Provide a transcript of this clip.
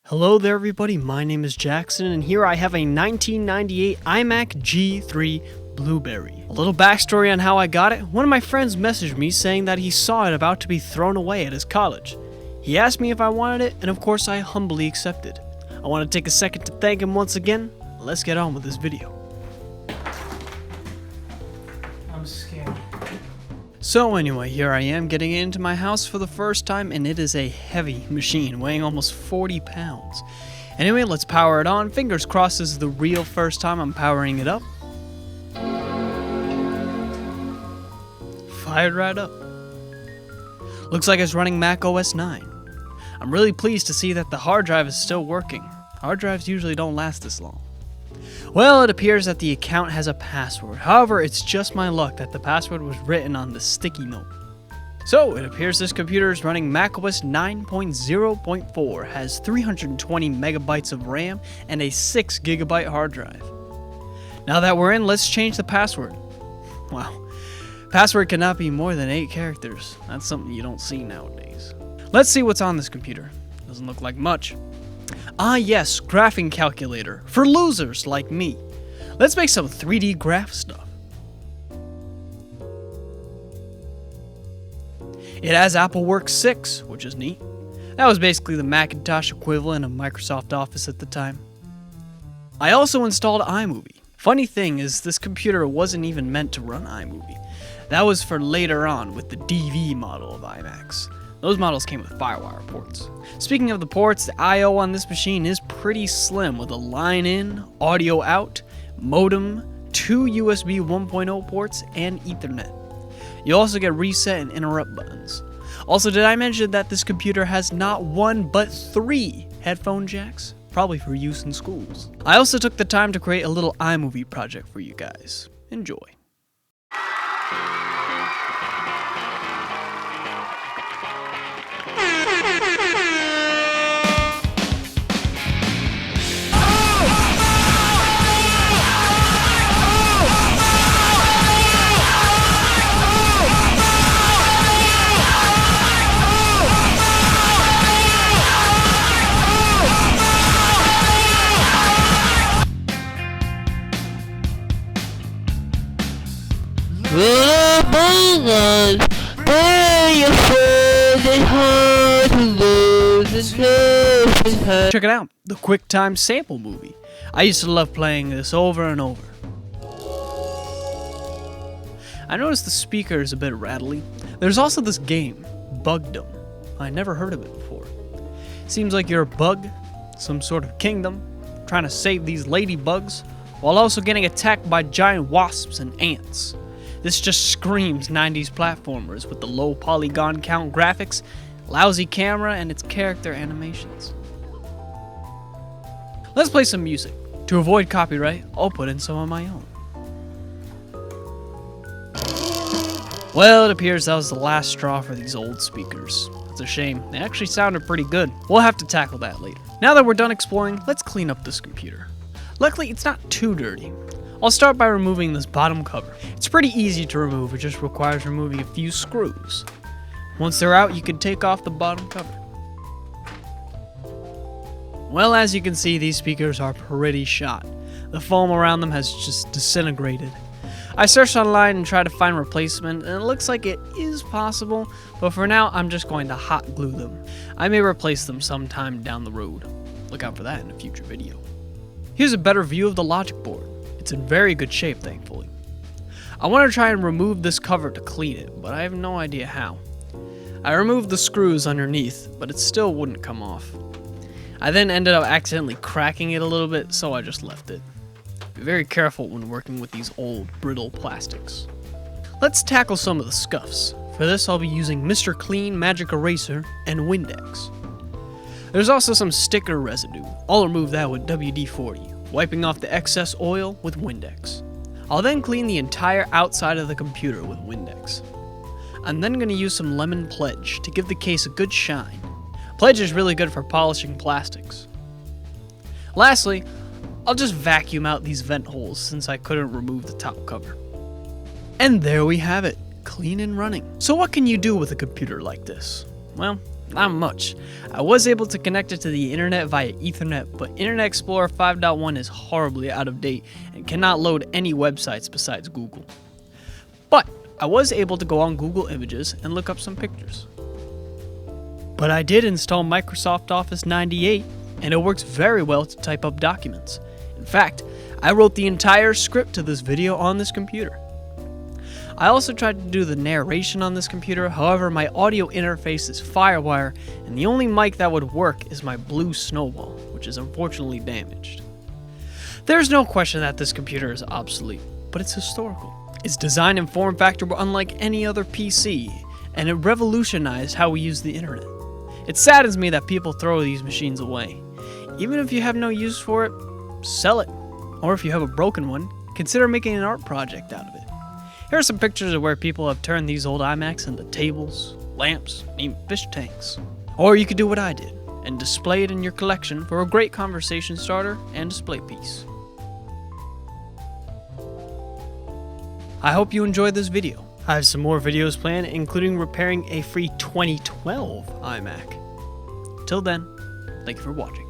Hello there everybody, my name is Jackson and here I have a 1998 iMac G3 Blueberry. A little backstory on how I got it. One of my friends messaged me saying that he saw it about to be thrown away at his college. He asked me if I wanted it and of course I humbly accepted. I want to take a second to thank him once again. Let's get on with this video. I'm scared. So anyway, here I am getting it into my house for the first time, and it is a heavy machine, weighing almost 40 pounds. Anyway, let's power it on. Fingers crossed this is the real first time I'm powering it up. Fired right up. Looks like it's running Mac OS 9. I'm really pleased to see that the hard drive is still working. Hard drives usually don't last this long. Well, it appears that the account has a password. However, it's just my luck that the password was written on the sticky note. So, it appears this computer is running macOS 9.0.4, has 320 megabytes of RAM, and a 6 gigabyte hard drive. Now that we're in, let's change the password. Wow. Password cannot be more than 8 characters. That's something you don't see nowadays. Let's see what's on this computer. Doesn't look like much. Ah yes, graphing calculator, for losers like me. Let's make some 3D graph stuff. It has AppleWorks 6, which is neat. That was basically the Macintosh equivalent of Microsoft Office at the time. I also installed iMovie. Funny thing is, this computer wasn't even meant to run iMovie. That was for later on with the DV model of iMacs. Those models came with FireWire ports. Speaking of the ports, the I/O on this machine is pretty slim with a line in, audio out, modem, 2 USB 1.0 ports, and Ethernet. You also get reset and interrupt buttons. Also, did I mention that this computer has not 1 but 3 headphone jacks? Probably for use in schools. I also took the time to create a little iMovie project for you guys. Enjoy. Check it out, the QuickTime sample movie. I used to love playing this over and over. I noticed the speaker is a bit rattly. There's also this game, Bugdom. I never heard of it before. Seems like you're a bug, some sort of kingdom, trying to save these ladybugs, while also getting attacked by giant wasps and ants. This just screams 90s platformers with the low polygon count graphics, lousy camera, and its character animations. Let's play some music. To avoid copyright, I'll put in some of my own. Well, it appears that was the last straw for these old speakers. It's a shame. They actually sounded pretty good. We'll have to tackle that later. Now that we're done exploring, let's clean up this computer. Luckily, it's not too dirty. I'll start by removing this bottom cover. It's pretty easy to remove, it just requires removing a few screws. Once they're out, you can take off the bottom cover. Well, as you can see, these speakers are pretty shot. The foam around them has just disintegrated. I searched online and tried to find a replacement, and it looks like it is possible, but for now, I'm just going to hot glue them. I may replace them sometime down the road. Look out for that in a future video. Here's a better view of the logic board. It's in very good shape, thankfully. I want to try and remove this cover to clean it, but I have no idea how. I removed the screws underneath, but it still wouldn't come off. I then ended up accidentally cracking it a little bit, so I just left it. Be very careful when working with these old, brittle plastics. Let's tackle some of the scuffs. For this, I'll be using Mr. Clean Magic Eraser and Windex. There's also some sticker residue. I'll remove that with WD-40, wiping off the excess oil with Windex. I'll then clean the entire outside of the computer with Windex. I'm then going to use some lemon pledge to give the case a good shine. Pledge is really good for polishing plastics. Lastly, I'll just vacuum out these vent holes since I couldn't remove the top cover. And there we have it, clean and running. So what can you do with a computer like this? Well, Not much. I was able to connect it to the internet via Ethernet, but Internet Explorer 5.1 is horribly out of date and cannot load any websites besides Google. But I was able to go on Google Images and look up some pictures. But I did install Microsoft Office 98, and it works very well to type up documents. In fact, I wrote the entire script to this video on this computer. I also tried to do the narration on this computer, however my audio interface is FireWire, and the only mic that would work is my Blue Snowball, which is unfortunately damaged. There's no question that this computer is obsolete, but it's historical. Its design and form factor were unlike any other PC, and it revolutionized how we use the internet. It saddens me that people throw these machines away. Even if you have no use for it, sell it. Or if you have a broken one, consider making an art project out of it. Here are some pictures of where people have turned these old iMacs into tables, lamps, and even fish tanks. Or you could do what I did, and display it in your collection for a great conversation starter and display piece. I hope you enjoyed this video. I have some more videos planned, including repairing a free 2012 iMac. Till then, thank you for watching.